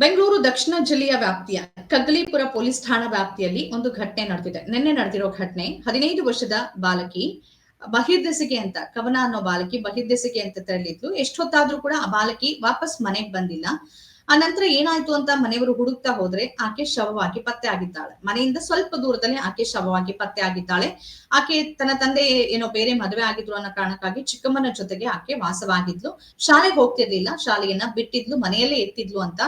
ಬೆಂಗಳೂರು ದಕ್ಷಿಣ ಜಿಲ್ಲೆಯ ವ್ಯಾಪ್ತಿಯ ಕಗ್ಗಲೀಪುರ ಪೊಲೀಸ್ ಠಾಣಾ ವ್ಯಾಪ್ತಿಯಲ್ಲಿ ಒಂದು ಘಟನೆ ನಡೆದಿದೆ. ನಿನ್ನೆ ನಡೆದಿರೋ ಘಟನೆ 15 ವರ್ಷದ ಬಾಲಕಿ ಬಹಿರ್ದೆಸೆಗೆ ಅಂತ ಕವನ ಅನ್ನೋ ಬಾಲಕಿ ಬಹಿರ್ದೆಸೆಗೆ ಅಂತ ತೆರಳಿದ್ಲು. ಎಷ್ಟೊತ್ತಾದ್ರೂ ಕೂಡ ಆ ಬಾಲಕಿ ವಾಪಸ್ ಮನೆಗೆ ಬಂದಿಲ್ಲ. ಆ ನಂತರ ಏನಾಯ್ತು ಅಂತ ಮನೆಯವರು ಹುಡುಕ್ತಾ ಹೋದ್ರೆ ಆಕೆ ಶವವಾಗಿ ಪತ್ತೆ ಆಗಿದ್ದಾಳೆ. ಮನೆಯಿಂದ ಸ್ವಲ್ಪ ದೂರದಲ್ಲಿ ಆಕೆ ಶವವಾಗಿ ಪತ್ತೆ ಆಗಿದ್ದಾಳೆ. ಆಕೆ ತನ್ನ ತಂದೆ ಏನೋ ಬೇರೆ ಮದುವೆ ಆಗಿದ್ರು ಅನ್ನೋ ಕಾರಣಕ್ಕಾಗಿ ಚಿಕ್ಕಮ್ಮನ ಜೊತೆಗೆ ಆಕೆ ವಾಸವಾಗಿದ್ಲು. ಶಾಲೆಗೆ ಹೋಗ್ತಿರ್ಲಿಲ್ಲ, ಶಾಲೆಯನ್ನ ಬಿಟ್ಟಿದ್ಲು, ಮನೆಯಲ್ಲೇ ಇರ್ತಿದ್ಲು ಅಂತ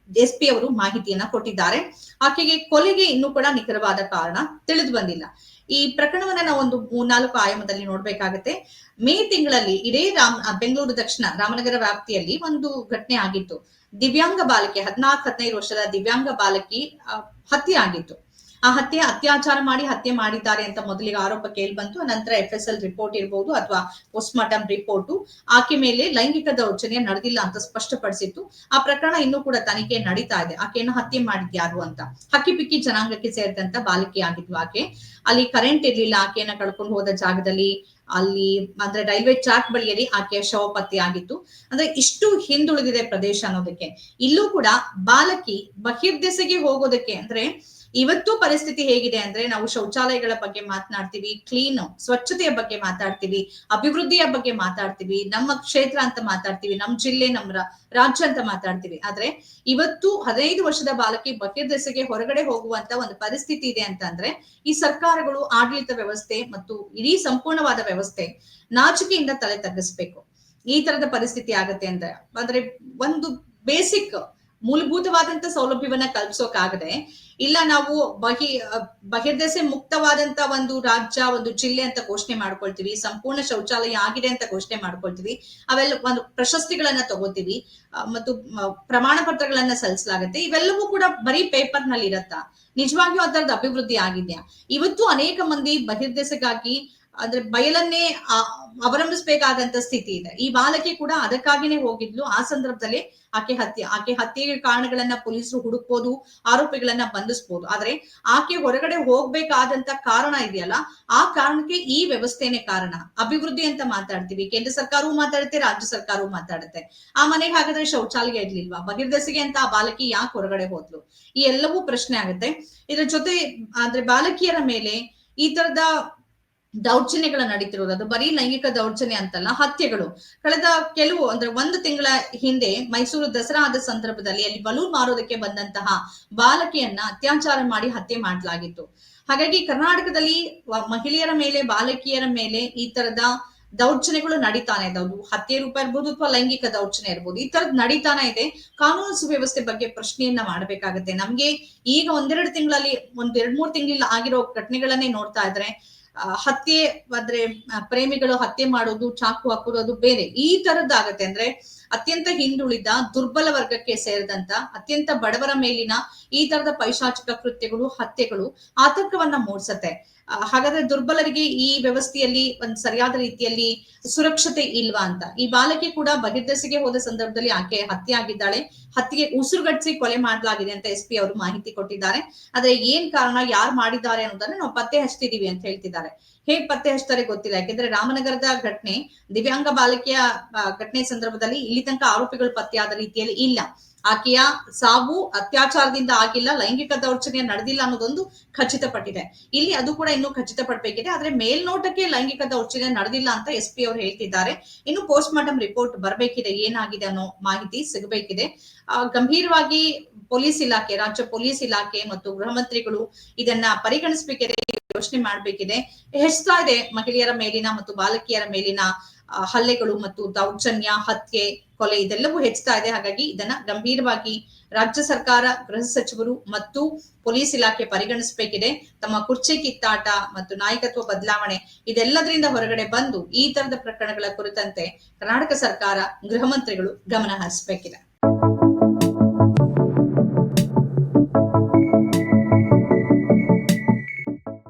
ಎಸ್ಪಿ ಅವರು ಮಾಹಿತಿಯನ್ನ ಕೊಟ್ಟಿದ್ದಾರೆ. ಆಕೆಗೆ ಕೊಲೆಗೆ ಇನ್ನೂ ಕೂಡ ನಿಖರವಾದ ಕಾರಣ ತಿಳಿದು ಬಂದಿಲ್ಲ. ಈ ಪ್ರಕರಣವನ್ನ ನಾವು ಒಂದು 3-4 ಆಯಾಮದಲ್ಲಿ ನೋಡ್ಬೇಕಾಗತ್ತೆ. ಮೇ ತಿಂಗಳಲ್ಲಿ ಇದೇ ಬೆಂಗಳೂರು ದಕ್ಷಿಣ ರಾಮನಗರ ವ್ಯಾಪ್ತಿಯಲ್ಲಿ ಒಂದು ಘಟನೆ ಆಗಿತ್ತು. ದಿವ್ಯಾಂಗ ಬಾಲಕಿ 14-15 ವರ್ಷದ ದಿವ್ಯಾಂಗ ಬಾಲಕಿ ಹತ್ಯೆ ಆಗಿತ್ತು. ಆ ಅತ್ಯಾಚಾರ ಮಾಡಿ ಹತ್ಯೆ ಮಾಡಿದ್ದಾರೆ ಅಂತ ಮೊದಲಿಗೆ ಆರೋಪ ಕೇಳಿ ಬಂತು. ನಂತರ FSL ರಿಪೋರ್ಟ್ ಇರಬಹುದು ಅಥವಾ ಪೋಸ್ಟ್ ಮಾರ್ಟಮ್ ರಿಪೋರ್ಟ್ ಆಕೆ ಮೇಲೆ ಲೈಂಗಿಕ ದೌರ್ಜನ್ಯ ನಡೆದಿಲ್ಲ ಅಂತ ಸ್ಪಷ್ಟಪಡಿಸಿತ್ತು. ಆ ಪ್ರಕರಣ ಇನ್ನೂ ಕೂಡ ತನಿಖೆ ನಡೀತಾ ಇದೆ. ಆಕೆಯನ್ನು ಹತ್ಯೆ ಮಾಡಿದ್ಯಾರು ಅಂತ. ಹಕ್ಕಿಪಿಕ್ಕಿ ಜನಾಂಗಕ್ಕೆ ಸೇರಿದಂತ ಬಾಲಕಿ ಆಗಿದ್ಲು ಆಕೆ. ಅಲ್ಲಿ ಕರೆಂಟ್ ಇರ್ಲಿಲ್ಲ. ಆಕೆಯನ್ನ ಕಳ್ಕೊಂಡು ಹೋದ ಜಾಗದಲ್ಲಿ ಅಲ್ಲಿ ಅಂದ್ರೆ ರೈಲ್ವೆ ಟ್ರ್ಯಾಕ್ ಬಳಿಯಲ್ಲಿ ಆಕೆಯ ಶವ ಪತ್ತೆ ಆಗಿತ್ತು. ಅಂದ್ರೆ ಇಷ್ಟು ಹಿಂದುಳಿದಿದೆ ಪ್ರದೇಶ ಅನ್ನೋದಕ್ಕೆ. ಇಲ್ಲೂ ಕೂಡ ಬಾಲಕಿ ಬಹಿರ್ದೆಸೆಗೆ ಹೋಗೋದಕ್ಕೆ ಅಂದ್ರೆ ಇವತ್ತು ಪರಿಸ್ಥಿತಿ ಹೇಗಿದೆ ಅಂದ್ರೆ ನಾವು ಶೌಚಾಲಯಗಳ ಬಗ್ಗೆ ಮಾತನಾಡ್ತೀವಿ, ಕ್ಲೀನ್ ಸ್ವಚ್ಛತೆಯ ಬಗ್ಗೆ ಮಾತಾಡ್ತೀವಿ, ಅಭಿವೃದ್ಧಿಯ ಬಗ್ಗೆ ಮಾತಾಡ್ತೀವಿ, ನಮ್ಮ ಕ್ಷೇತ್ರ ಅಂತ ಮಾತಾಡ್ತೀವಿ, ನಮ್ಮ ಜಿಲ್ಲೆ ನಮ್ಮ ರಾಜ್ಯ ಅಂತ ಮಾತಾಡ್ತೀವಿ. ಆದ್ರೆ ಇವತ್ತು 15 ವರ್ಷದ ಬಾಲಕಿ ಬಹಿರ್ದೆಸೆಗೆ ಹೊರಗಡೆ ಹೋಗುವಂತ ಒಂದು ಪರಿಸ್ಥಿತಿ ಇದೆ ಅಂತ ಅಂದ್ರೆ ಈ ಸರ್ಕಾರಗಳು, ಆಡಳಿತ ವ್ಯವಸ್ಥೆ ಮತ್ತು ಇಡೀ ಸಂಪೂರ್ಣವಾದ ವ್ಯವಸ್ಥೆ ನಾಚಿಕೆಯಿಂದ ತಲೆ ತಗ್ಗಿಸ್ಬೇಕು. ಈ ತರದ ಪರಿಸ್ಥಿತಿ ಆಗತ್ತೆ ಅಂದ್ರೆ ಒಂದು ಬೇಸಿಕ್ ಮೂಲಭೂತವಾದಂತ ಸೌಲಭ್ಯವನ್ನ ಕಲ್ಪಿಸೋಕಾಗದೆ ಇಲ್ಲ ನಾವು ಬಹಿರ್ದೆಸೆ ಮುಕ್ತವಾದಂತ ಒಂದು ರಾಜ್ಯ, ಒಂದು ಜಿಲ್ಲೆ ಅಂತ ಘೋಷಣೆ ಮಾಡ್ಕೊಳ್ತೀವಿ, ಸಂಪೂರ್ಣ ಶೌಚಾಲಯ ಆಗಿದೆ ಅಂತ ಘೋಷಣೆ ಮಾಡ್ಕೊಳ್ತೀವಿ, ಅವೆಲ್ಲ ಒಂದು ಪ್ರಶಸ್ತಿಗಳನ್ನ ತಗೋತೀವಿ ಮತ್ತು ಪ್ರಮಾಣ ಪತ್ರಗಳನ್ನ ಸಲ್ಲಿಸಲಾಗುತ್ತೆ. ಇವೆಲ್ಲವೂ ಕೂಡ ಬರೀ ಪೇಪರ್ ನಲ್ಲಿ ಇರತ್ತಾ? ನಿಜವಾಗಿಯೂ ಅದರದ ಅಭಿವೃದ್ಧಿ ಆಗಿದ್ಯಾ? ಇವತ್ತು ಅನೇಕ ಮಂದಿ ಬಹಿರ್ದೆಸೆಗಾಗಿ ಅಂದ್ರೆ ಬಯಲನ್ನೇ ಅವಲಂಬಿಸಬೇಕಾದಂತ ಸ್ಥಿತಿ ಇದೆ. ಈ ಬಾಲಕಿ ಕೂಡ ಅದಕ್ಕಾಗಿನೇ ಹೋಗಿದ್ಲು. ಆ ಸಂದರ್ಭದಲ್ಲಿ ಆಕೆ ಹತ್ಯೆಗೆ ಕಾರಣಗಳನ್ನ ಪೊಲೀಸರು ಹುಡುಕ್ಬೋದು, ಆರೋಪಿಗಳನ್ನ ಬಂಧಿಸಬಹುದು. ಆದ್ರೆ ಆಕೆ ಹೊರಗಡೆ ಹೋಗ್ಬೇಕಾದಂತ ಕಾರಣ ಇದೆಯಲ್ಲ, ಆ ಕಾರಣಕ್ಕೆ ಈ ವ್ಯವಸ್ಥೆನೇ ಕಾರಣ. ಅಭಿವೃದ್ಧಿ ಅಂತ ಮಾತಾಡ್ತೀವಿ, ಕೇಂದ್ರ ಸರ್ಕಾರವೂ ಮಾತಾಡುತ್ತೆ, ರಾಜ್ಯ ಸರ್ಕಾರವೂ ಮಾತಾಡುತ್ತೆ. ಆ ಮನೆಗೆ ಹಾಗಾದ್ರೆ ಶೌಚಾಲಯ ಇರ್ಲಿಲ್ವಾ? ಬಹಿರ್ದೆಸೆಗೆ ಅಂತ ಆ ಬಾಲಕಿ ಯಾಕೆ ಹೊರಗಡೆ ಹೋದ್ಲು? ಈ ಎಲ್ಲವೂ ಪ್ರಶ್ನೆ ಆಗುತ್ತೆ. ಇದರ ಜೊತೆ ಅಂದ್ರೆ ಬಾಲಕಿಯರ ಮೇಲೆ ಈ ತರದ ದೌರ್ಜನ್ಯಗಳು ನಡೀತಿರೋದು, ಅದು ಬರೀ ಲೈಂಗಿಕ ದೌರ್ಜನ್ಯ ಅಂತಲ್ಲ, ಹತ್ಯೆಗಳು ಕಳೆದ ಕೆಲವು ಅಂದ್ರೆ 1 ತಿಂಗಳ ಹಿಂದೆ ಮೈಸೂರು ದಸರಾ ಆದ ಸಂದರ್ಭದಲ್ಲಿ ಅಲ್ಲಿ ಬಲೂನ್ ಮಾರೋದಕ್ಕೆ ಬಂದಂತಹ ಬಾಲಕಿಯನ್ನ ಅತ್ಯಾಚಾರ ಮಾಡಿ ಹತ್ಯೆ ಮಾಡಲಾಗಿತ್ತು. ಹಾಗಾಗಿ ಕರ್ನಾಟಕದಲ್ಲಿ ಮಹಿಳೆಯರ ಮೇಲೆ, ಬಾಲಕಿಯರ ಮೇಲೆ ಈ ತರದ ದೌರ್ಜನ್ಯಗಳು ನಡೀತಾನೆ ಇದೆ. ಅದು ಹತ್ಯೆ ರೂಪ ಇರ್ಬೋದು ಅಥವಾ ಲೈಂಗಿಕ ದೌರ್ಜನ್ಯ ಇರ್ಬೋದು, ಈ ತರದ್ ನಡೀತಾನೆ ಇದೆ. ಕಾನೂನು ಸುವ್ಯವಸ್ಥೆ ಬಗ್ಗೆ ಪ್ರಶ್ನೆಯನ್ನ ಮಾಡ್ಬೇಕಾಗತ್ತೆ. ನಮ್ಗೆ ಈಗ 1-2 ತಿಂಗಳಲ್ಲಿ 1-2-3 ತಿಂಗಳಲ್ಲಿ ಆಗಿರೋ ಘಟನೆಗಳನ್ನೇ ನೋಡ್ತಾ ಇದ್ರೆ ಹತ್ಯೆ ಅಂದ್ರೆ ಪ್ರೇಮಿಗಳು ಹತ್ಯೆ ಮಾಡೋದು, ಚಾಕು ಹಾಕೋದು ಅದು ಬೇರೆ. ಈ ತರದ್ದಾಗತ್ತೆ ಅಂದ್ರೆ ಅತ್ಯಂತ ಹಿಂದುಳಿದ ದುರ್ಬಲ ವರ್ಗಕ್ಕೆ ಸೇರಿದಂತ ಅತ್ಯಂತ ಬಡವರ ಮೇಲಿನ ಈ ತರದ ಪೈಶಾಚಿಕ ಕೃತ್ಯಗಳು, ಹತ್ಯೆಗಳು ಆತಂಕವನ್ನ ಮೂಡಿಸತ್ತೆ. ಹಾಗಾದ್ರೆ ದುರ್ಬಲರಿಗೆ ಈ ವ್ಯವಸ್ಥೆಯಲ್ಲಿ ಒಂದ್ ಸರಿಯಾದ ರೀತಿಯಲ್ಲಿ ಸುರಕ್ಷತೆ ಇಲ್ವಾ ಅಂತ. ಈ ಬಾಲಕಿ ಕೂಡ ಬಹಿರ್ದೆಸೆಗೆ ಹೋದ ಸಂದರ್ಭದಲ್ಲಿ ಆಕೆ ಹತ್ಯೆ ಆಗಿದ್ದಾಳೆ. ಹತ್ಯೆಗೆ ಉಸಿರುಗಟ್ಟಿಸಿ ಕೊಲೆ ಮಾಡಲಾಗಿದೆ ಅಂತ SP ಅವರು ಮಾಹಿತಿ ಕೊಟ್ಟಿದ್ದಾರೆ. ಆದ್ರೆ ಏನ್ ಕಾರಣ, ಯಾರು ಮಾಡಿದ್ದಾರೆ ಅನ್ನೋದನ್ನ ನಾವು ಪತ್ತೆ ಹಚ್ತಿದೀವಿ ಅಂತ ಹೇಳ್ತಿದ್ದಾರೆ. ಹೇಗ್ ಪತ್ತೆ ಹಚ್ತಾರೆ ಗೊತ್ತಿಲ್ಲ. ಯಾಕೆಂದ್ರೆ ರಾಮನಗರದ ಘಟನೆ, ದಿವ್ಯಾಂಗ ಬಾಲಕಿಯ ಘಟನೆ ಸಂದರ್ಭದಲ್ಲಿ ಇಲ್ಲಿ ತನಕ ಆರೋಪಿಗಳು ಪತ್ತೆಯಾದ ರೀತಿಯಲ್ಲಿ ಇಲ್ಲ. ಆಕೆಯ ಸಾವು ಅತ್ಯಾಚಾರದಿಂದ ಆಗಿಲ್ಲ, ಲೈಂಗಿಕ ದೌರ್ಜನ್ಯ ನಡೆದಿಲ್ಲ ಅನ್ನೋದೊಂದು ಖಚಿತಪಟ್ಟಿದೆ. ಇಲ್ಲಿ ಅದು ಕೂಡ ಇನ್ನೂ ಖಚಿತಪಡಬೇಕಿದೆ. ಆದ್ರೆ ಮೇಲ್ನೋಟಕ್ಕೆ ಲೈಂಗಿಕ ದೌರ್ಜನ್ಯ ನಡೆದಿಲ್ಲ ಅಂತ SP ಅವರು ಹೇಳ್ತಿದ್ದಾರೆ. ಇನ್ನು ಪೋಸ್ಟ್ ಮಾರ್ಟಮ್ ರಿಪೋರ್ಟ್ ಬರ್ಬೇಕಿದೆ, ಏನಾಗಿದೆ ಅನ್ನೋ ಮಾಹಿತಿ ಸಿಗಬೇಕಿದೆ. ಗಂಭೀರವಾಗಿ ಪೊಲೀಸ್ ಇಲಾಖೆ, ರಾಜ್ಯ ಪೊಲೀಸ್ ಇಲಾಖೆ ಮತ್ತು ಗೃಹ ಮಂತ್ರಿಗಳು ಇದನ್ನ ಪರಿಗಣಿಸಬೇಕಿದೆ, ಯೋಚನೆ ಮಾಡ್ಬೇಕಿದೆ. ಹೆಚ್ಚುತ್ತಾ ಇದೆ ಮಹಿಳೆಯರ ಮೇಲಿನ ಮತ್ತು ಬಾಲಕಿಯರ ಮೇಲಿನ ಹಲ್ಲೆಗಳು ಮತ್ತು ದೌರ್ಜನ್ಯ, ಹತ್ಯೆ, ಕೊಲೆ ಇದೆಲ್ಲವೂ ಹೆಚ್ಚುತ್ತಾ ಇದೆ. ಹಾಗಾಗಿ ಇದನ್ನ ಗಂಭೀರವಾಗಿ ರಾಜ್ಯ ಸರ್ಕಾರ, ಗೃಹ ಸಚಿವರು ಮತ್ತು ಪೊಲೀಸ್ ಇಲಾಖೆ ಪರಿಗಣಿಸಬೇಕಿದೆ. ತಮ್ಮ ಕುರ್ಚಿ ಕಿತ್ತಾಟ ಮತ್ತು ನಾಯಕತ್ವ ಬದಲಾವಣೆ ಇದೆಲ್ಲದರಿಂದ ಹೊರಗಡೆ ಬಂದು ಈ ತರದ ಪ್ರಕರಣಗಳ ಕುರಿತಂತೆ ಕರ್ನಾಟಕ ಸರ್ಕಾರ, ಗೃಹ ಮಂತ್ರಿಗಳು ಗಮನ ಹರಿಸಬೇಕಿದೆ.